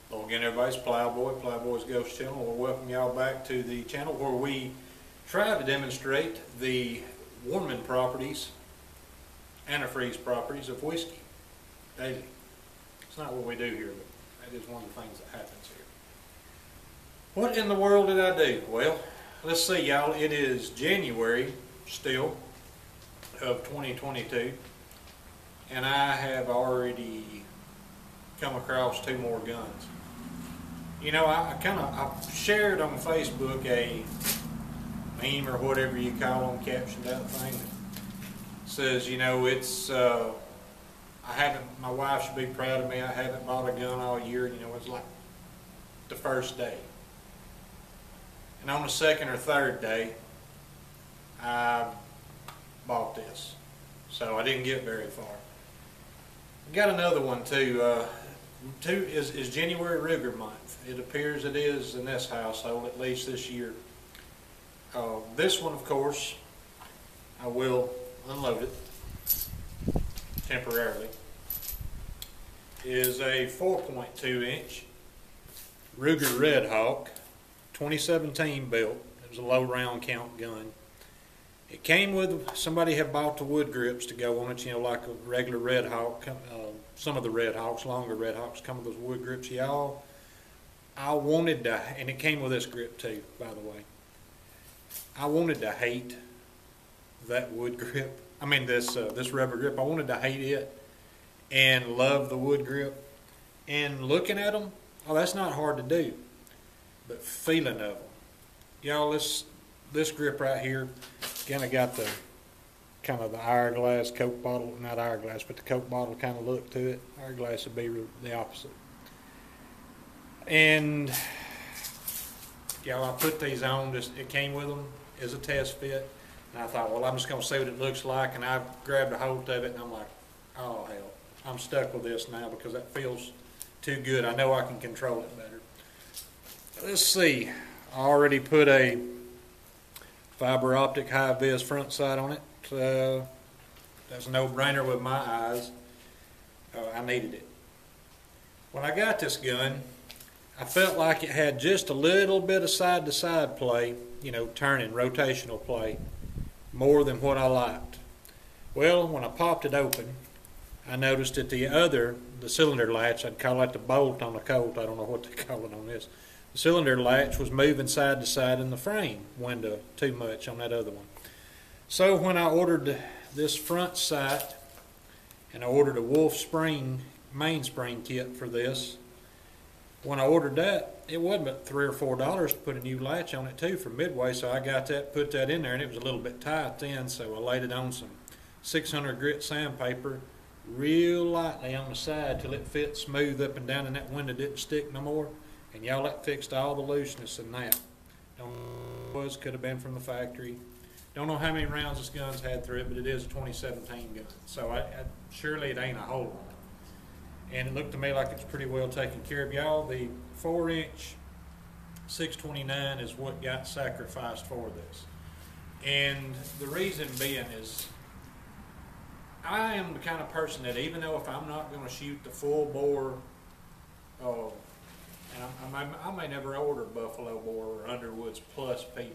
Hello again, everybody. It's Plowboy's Ghost Channel. We'll welcome y'all back to the channel where we try to demonstrate the warming properties, antifreeze properties of whiskey daily. It's not what we do here, but that is one of the things that happens here. What in the world did I do? Well, let's see, y'all. It is January still of 2022, and I have already come across 2 more guns. You know, I shared on Facebook a meme or whatever you call them, captioned that thing that says, you know, it's my wife should be proud of me. I haven't bought a gun all year. You know, it's like the first day, and on the second or third day, I bought this, so I didn't get very far. Got another one too. Is January Ruger month. It appears it is in this household, at least this year. This one, of course, I will unload it temporarily, is a 4.2 inch Ruger Redhawk, 2017 built. It was a low round count gun. It came with, somebody had bought the wood grips to go on it, you know, like a regular Redhawk. Some of the Redhawks, longer Redhawks, come with those wood grips. Y'all, I wanted to, and it came with this grip too, by the way. I wanted to hate that wood grip. I mean, this rubber grip. I wanted to hate it and love the wood grip. And looking at them, oh, that's not hard to do. But feeling of them, y'all, this grip right here, again, I got the kind of the hourglass Coke bottle, not hourglass, but the Coke bottle kind of look to it. Hourglass would be the opposite. And y'all, I put these on, it came with them as a test fit, and I thought, well, I'm just going to see what it looks like, and I grabbed a hold of it, and I'm like, oh, hell, I'm stuck with this now because that feels too good. I know I can control it better. Let's see. I already put a fiber optic high vis front sight on it. That's a no-brainer with my eyes. I needed it. When I got this gun, I felt like it had just a little bit of side-to-side play, you know, turning, rotational play, more than what I liked. Well, when I popped it open, I noticed that the cylinder latch, I'd call it the bolt on a Colt, I don't know what they call it on this, the cylinder latch was moving side to side in the frame window too much on that other one. So when I ordered this front sight, and I ordered a Wolf spring, mainspring kit for this, when I ordered that, it wasn't but $3 or $4 to put a new latch on it too from Midway, so I got that, put that in there, and it was a little bit tight then, so I laid it on some 600 grit sandpaper real lightly on the side till it fit smooth up and down and that window didn't stick no more. And y'all, that fixed all the looseness in that. Don't know what could have been from the factory. Don't know how many rounds this gun's had through it, but it is a 2017 gun. So surely it ain't a hole on it. And it looked to me like it's pretty well taken care of. Y'all, the 4-inch 629 is what got sacrificed for this. And the reason being is I am the kind of person that even though if I'm not going to shoot the full bore, and I may never order Buffalo Bore or Underwood's Plus P+.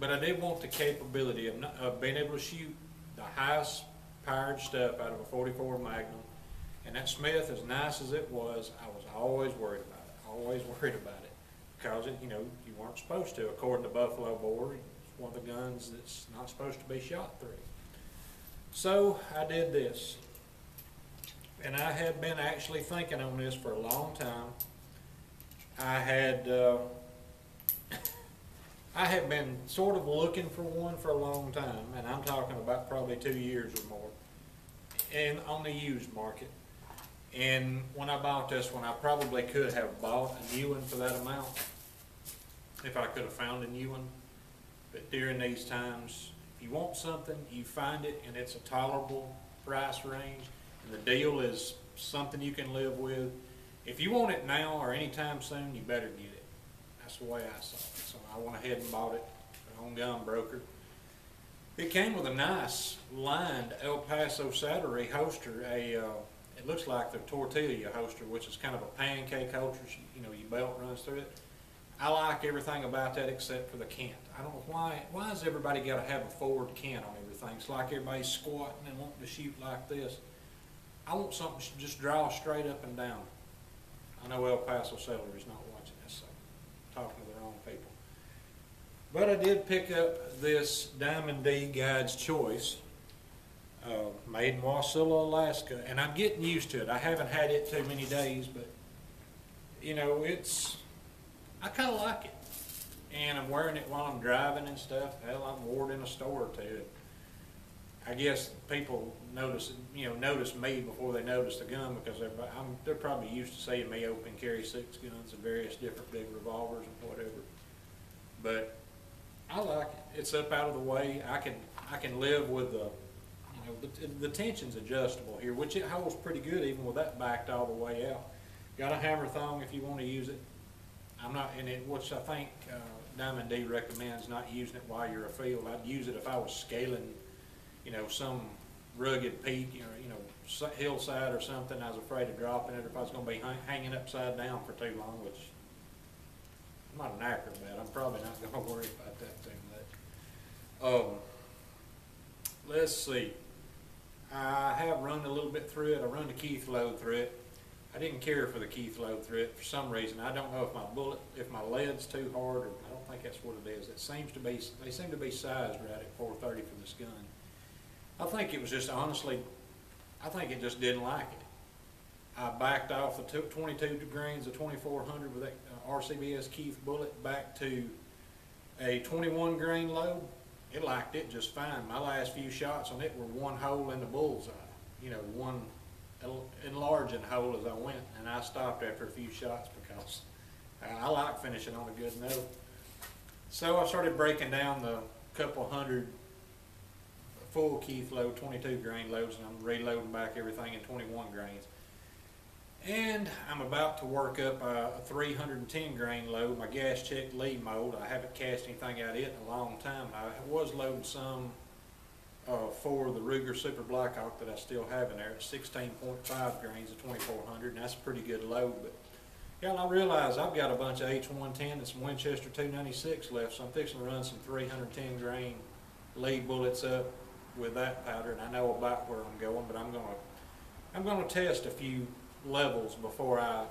But I did want the capability of being able to shoot the highest powered stuff out of a 44 Magnum. And that Smith, as nice as it was, I was always worried about it. Always worried about it. Because, you know, you weren't supposed to. According to Buffalo Bore, it's one of the guns that's not supposed to be shot through. So I did this. And I had been actually thinking on this for a long time. I had been sort of looking for one for a long time, and I'm talking about probably 2 years or more, and on the used market. And when I bought this one, I probably could have bought a new one for that amount if I could have found a new one. But during these times, if you want something, you find it, and it's a tolerable price range. The deal is something you can live with. If you want it now or anytime soon, you better get it. That's the way I saw it. So I went ahead and bought it on Gun Broker. It came with a nice lined El Paso Saturday holster, a it looks like the tortilla holster, which is kind of a pancake holster. You know, your belt runs through it. I like everything about that except for the cant. I don't know why. Why has everybody got to have a forward cant on everything? It's like everybody's squatting and wanting to shoot like this. I want something to just draw straight up and down. I know El Paso Celery's not watching this, so I'm talking to the wrong people. But I did pick up this Diamond D Guide's Choice, made in Wasilla, Alaska, and I'm getting used to it. I haven't had it too many days, but you know, I kind of like it, and I'm wearing it while I'm driving and stuff. Hell, I'm wore it in a store or two. I guess people notice me before they notice the gun, because they're probably used to seeing me open carry 6 guns and various different big revolvers and whatever. But I like it. It's up out of the way. I can live with the tension's adjustable here, which it holds pretty good even with that backed all the way out. Got a hammer thong if you want to use it. I'm not in it, which I think Diamond D recommends not using it while you're afield. I'd use it if I was scaling, you know, some rugged peak, you know, hillside or something. I was afraid of dropping it, or if I was going to be hanging upside down for too long, which I'm not an acrobat. I'm probably not going to worry about that too much. Let's see. I have run a little bit through it. I run the Keith load through it. I didn't care for the Keith load through it for some reason. I don't know if my lead's too hard, or I don't think that's what it is. They seem to be sized right at 430 for this gun. I think it was just, honestly, I think it just didn't like it. I backed off the 22 grains of 2400 with that RCBS Keith bullet back to a 21 grain load. It liked it just fine. My last few shots on it were one hole in the bullseye, you know, one enlarging hole as I went, and I stopped after a few shots because I like finishing on a good note. So I started breaking down the couple hundred full Keith load, 22 grain loads, and I'm reloading back everything in 21 grains. And I'm about to work up a 310 grain load, my gas check lead mold. I haven't cast anything out of it in a long time. I was loading some for the Ruger Super Blackhawk that I still have in there at 16.5 grains of 2400, and that's a pretty good load. But yeah, I realize I've got a bunch of H110 and some Winchester 296 left, so I'm fixing to run some 310 grain lead bullets up with that powder, and I know about where I'm going, but I'm gonna test a few levels before I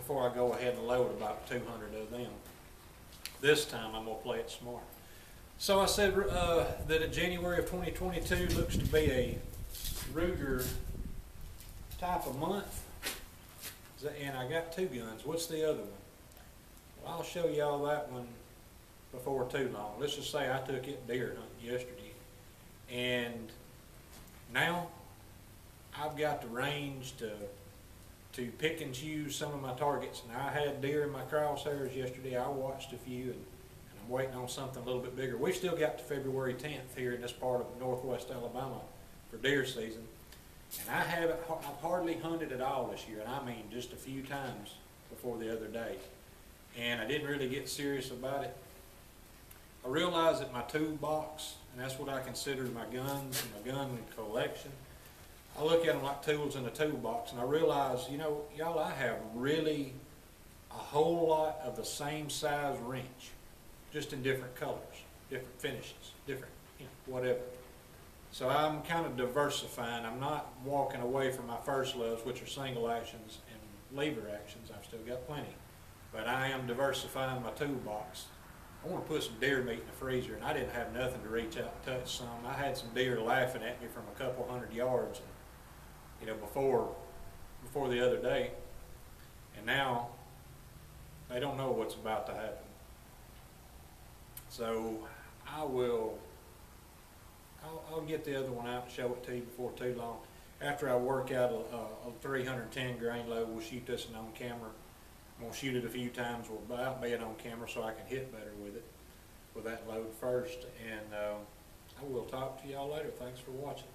go ahead and load about 200 of them. This time I'm gonna play it smart. So I said that in January of 2022 looks to be a Ruger type of month, and I got 2 guns. What's the other one? Well, I'll show y'all that one before too long. Let's just say I took it deer hunting yesterday, and now I've got the range to pick and choose some of my targets. And I had deer in my crosshairs yesterday. I watched a few, and I'm waiting on something a little bit bigger. We've still got to February 10th here in this part of northwest Alabama for deer season, and I've hardly hunted at all this year, and I mean just a few times before the other day, and I didn't really get serious about it. I realized that my toolbox, and that's what I consider my guns and my gun collection, I look at them like tools in a toolbox, and I realize, you know, y'all, I have really a whole lot of the same size wrench, just in different colors, different finishes, different, you know, whatever. So I'm kind of diversifying. I'm not walking away from my first loves, which are single actions and lever actions. I've still got plenty, but I am diversifying my toolbox. I want to put some deer meat in the freezer, and I didn't have nothing to reach out and touch some. I had some deer laughing at me from a couple hundred yards, you know, before the other day, and now they don't know what's about to happen. So I'll get the other one out and show it to you before too long. After I work out a 310 grain load, we'll shoot this one on camera. I'm going to shoot it a few times without being on camera so I can hit better with it, with that load first. And I will talk to y'all later. Thanks for watching.